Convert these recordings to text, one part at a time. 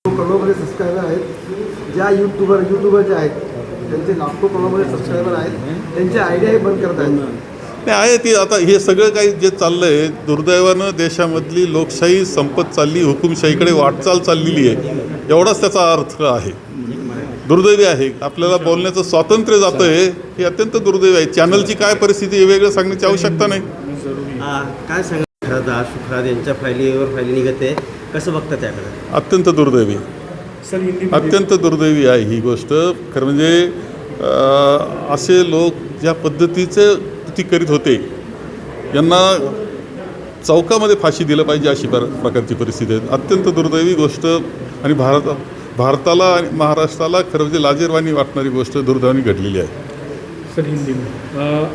करोडोमध्ये subscriber आहेत. ज्या YouTuber जे आहेत त्यांचे लाखो करोडोमध्ये सबस्क्रायबर आहेत, त्यांचे आयडियाही बंद करत आहेत. नाही आहे ती. आता हे सगळं काही जे चाललं आहे, दुर्दैवानं देशामधली लोकशाही संपत चालली, हुकुमशाहीकडे वाटचाल चाललेली आहे, एवढाच त्याचा अर्थ आहे. दुर्दैवी आहे. आपल्याला बोलण्याचं स्वातंत्र्य जातं आहे, हे अत्यंत दुर्दैवी आहे. चॅनलची काय परिस्थिती हे वेगळं सांगण्याची आवश्यकता नाही. काय सांगा शुक्राद यांच्या फायलीवर फायली निघते, कसं बघता त्याकडे? अत्यंत दुर्दैवी, अत्यंत दुर्दैवी आहे ही गोष्ट. खरं म्हणजे असे लोक ज्या पद्धतीचं कृती करीत होते, यांना चौकामध्ये फाशी दिलं पाहिजे अशी प्रकारची परिस्थिती आहे. अत्यंत दुर्दैवी गोष्ट. आणि भारताला आणि महाराष्ट्राला खरं म्हणजे लाजिरवाणी वाटणारी गोष्ट दुर्दैवाने घडलेली आहे. सर हिंदी में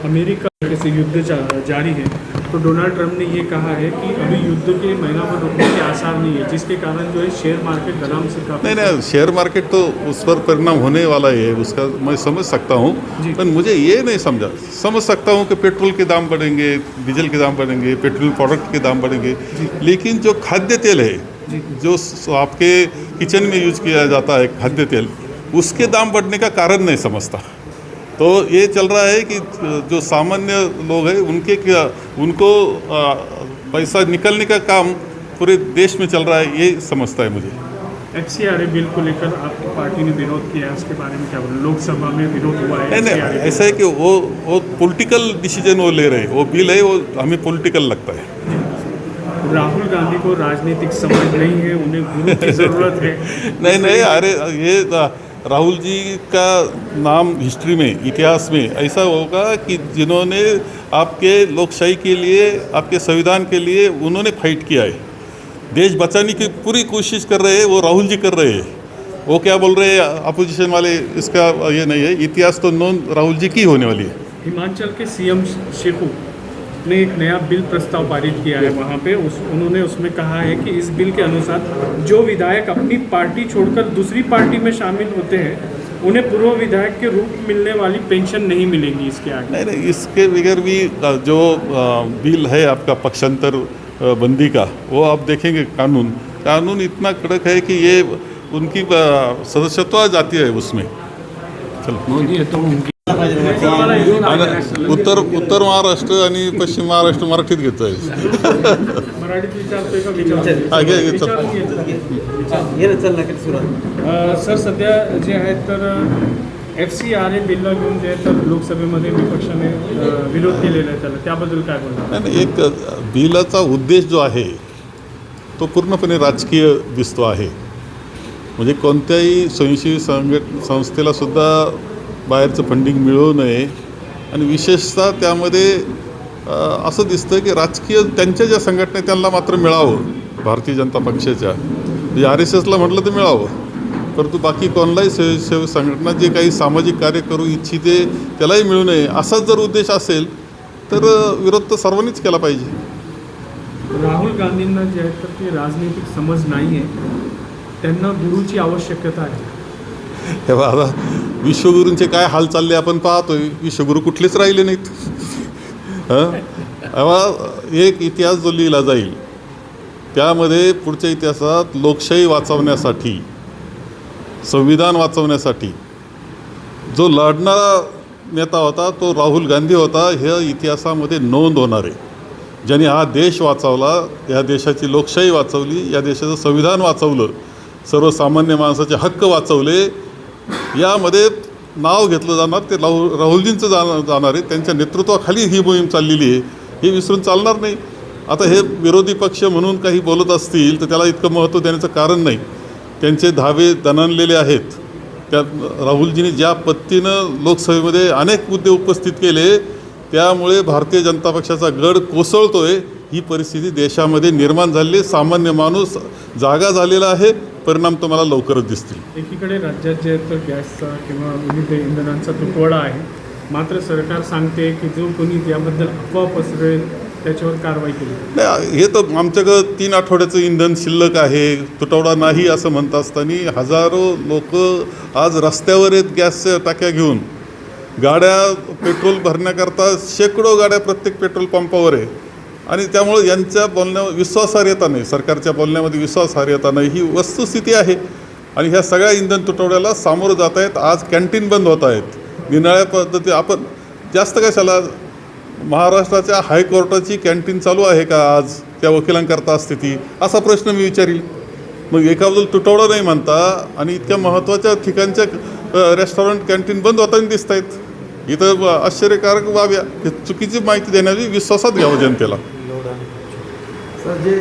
अमेरिका से युद्ध जारी है, तो डोनाल्ड ट्रंप ने ये कहा है कि अभी युद्ध के महीना भर रुकने के आसार नहीं है, जिसके कारण जो है शेयर मार्केट गदाम से काफी नहीं, शेयर मार्केट तो उस पर परिणाम होने वाला है, उसका मैं समझ सकता हूँ. पर मुझे ये नहीं समझ सकता हूँ कि पेट्रोल के दाम बढ़ेंगे, डीजल के दाम बढ़ेंगे, पेट्रोल प्रोडक्ट के दाम बढ़ेंगे, लेकिन जो खाद्य तेल है, जो आपके किचन में यूज किया जाता है खाद्य तेल, उसके दाम बढ़ने का कारण नहीं समझता. तो ये चल रहा है कि जो सामान्य लोग हैं उनको पैसा निकलने का काम पूरे देश में चल रहा है, ये समझता है मुझे. FCRA बिल को लेकर आपकी पार्टी ने विरोध किया है, उसके बारे में क्या बोलें? लोकसभा में विरोध हुआ है. नहीं, ऐसा है कि वो पॉलिटिकल डिसीजन वो ले रहे हैं. वो बिल है, वो हमें पॉलिटिकल लगता है. राहुल गांधी को राजनीतिक समझ नहीं है, उन्हें गुरु की ज़रूरत है. नहीं, अरे ये राहुल जी का नाम हिस्ट्री में, इतिहास में ऐसा होगा कि जिन्होंने आपके लोकशाही के लिए, आपके संविधान के लिए उन्होंने फाइट किया है. देश बचाने की पूरी कोशिश कर रहे हैं, वो राहुल जी कर रहे हैं. वो क्या बोल रहे हैं अपोजिशन वाले, इसका ये नहीं है. इतिहास तो नोंद राहुल जी की होने वाली है. हिमाचल के CM शेखू ने एक नया बिल प्रस्ताव पारित किया है वहाँ पे. उन्होंने उसमें कहा है कि इस बिल के अनुसार जो विधायक अपनी पार्टी छोड़कर दूसरी पार्टी में शामिल होते हैं, उन्हें पूर्व विधायक के रूप में मिलने वाली पेंशन नहीं मिलेगी इसके आगे. नहीं, इसके बगैर भी जो बिल है आपका पक्षांतर बंदी का, वो आप देखेंगे कानून इतना कड़क है कि ये उनकी सदस्यत्व जाती है उसमें. चलो. उत्तर महाराष्ट्र आणि पश्चिम महाराष्ट्र मराठीत घेतो आहे. मराठीत विचारतोय का विचार? सर सध्या जे आहेत तर FCRA बिलला घेऊन जे आहे तर लोकसभेमध्ये विपक्षाने विरोध केलेला आहे, त्याबद्दल काय बोलणार? नाही, एक बिलाचा उद्देश जो आहे तो पूर्णपणे राजकीय दिसतो आहे. म्हणजे कोणत्याही स्वयंसेवी संस्थेला सुद्धा बाहेरचं फंडिंग मिळू नये, आणि विशेषतः त्यामध्ये असं दिसतं की राजकीय त्यांच्या ज्या संघटना त्यांना मात्र मिळावं. भारतीय जनता पक्षाच्या म्हणजे RSSला म्हटलं तर मिळावं, परंतु बाकी कोणालाही स्वयंसेवी संघटना जे काही सामाजिक कार्य करू इच्छिते त्यालाही मिळू नये, असाच जर उद्देश असेल तर विरोध तर सर्वांनीच केला पाहिजे. राहुल गांधींना जे आहे तर ती राजनीतिक समज नाही आहे, त्यांना गुरुची आवश्यकता आहे. हे आता विश्वगुरूंचे काय हाल चालले आपण पाहतोय. विश्वगुरू कुठलेच राहिले नाहीत. एक इतिहास जो लिहिला जाईल त्यामध्ये पुढच्या इतिहासात लोकशाही वाचवण्यासाठी, संविधान वाचवण्यासाठी जो लढणारा नेता होता तो राहुल गांधी होता, हे इतिहासामध्ये नोंद होणार आहे. ज्यांनी हा देश वाचवला, या देशाची लोकशाही वाचवली, या देशाचं संविधान वाचवलं, सर्वसामान्य माणसाचे हक्क वाचवले, यामध्ये नाव घेतलं जाणार ते राहुलजींचं जाणार आहे. त्यांच्या नेतृत्वाखाली ही मोहीम चाललेली आहे, हे विसरून चालणार नाही. आता हे विरोधी पक्ष म्हणून काही बोलत असतील तर त्याला इतकं महत्त्व देण्याचं कारण नाही. त्यांचे धावे दणाणलेले आहेत. त्या राहुलजींनी ज्या पद्धतीनं लोकसभेमध्ये अनेक मुद्दे उपस्थित केले, त्यामुळे भारतीय जनता पक्षाचा गड कोसळतोय. ही परिस्थिती देशामध्ये निर्माण झालेली. सामान्य माणूस जागा झालेला आहे. परिणाम तुम्हाला लवकरच दिसतील. एकीकडे राज्यात जे तर गॅसचा किंवा विविध इंधनांचा तुटवडा आहे, मात्र सरकार सांगते की जो कोणी याबद्दल अफवा पसरेल त्याच्यावर कारवाई केली. नाही, हे तर आमच्याकडं 3 आठवड्याचं इंधन शिल्लक आहे, तुटवडा नाही असं म्हणत असताना हजारो लोक आज रस्त्यावर आहेत गॅसच्या टाक्या घेऊन. गाड्या पेट्रोल भरण्याकरता शेकडो गाड्या प्रत्येक पेट्रोल पंपावर आहे. आणि त्यामुळं यांच्या बोलण्यावर विश्वासार्हता नाही, सरकारच्या बोलण्यामध्ये विश्वासार्हता नाही, ही वस्तुस्थिती आहे. आणि ह्या सगळ्या इंधन तुटवड्याला सामोरं जात आहेत. आज कॅन्टीन बंद होत आहेत, निराळ्या पद्धती. आपण जास्त कशाला, महाराष्ट्राच्या हायकोर्टाची कॅन्टीन चालू आहे का आज त्या वकिलांकरता असते ती, असा प्रश्न मी विचारील. मग एकाबद्दल तुटवडा नाही म्हणता आणि इतक्या महत्त्वाच्या ठिकाणच्या रेस्टॉरंट कॅन्टीन बंद होताना दिसत आहेत. इथं आश्चर्यकारक बाब या चुकीची माहिती देण्याची विश्वासात घ्यावं जनतेला. सर जे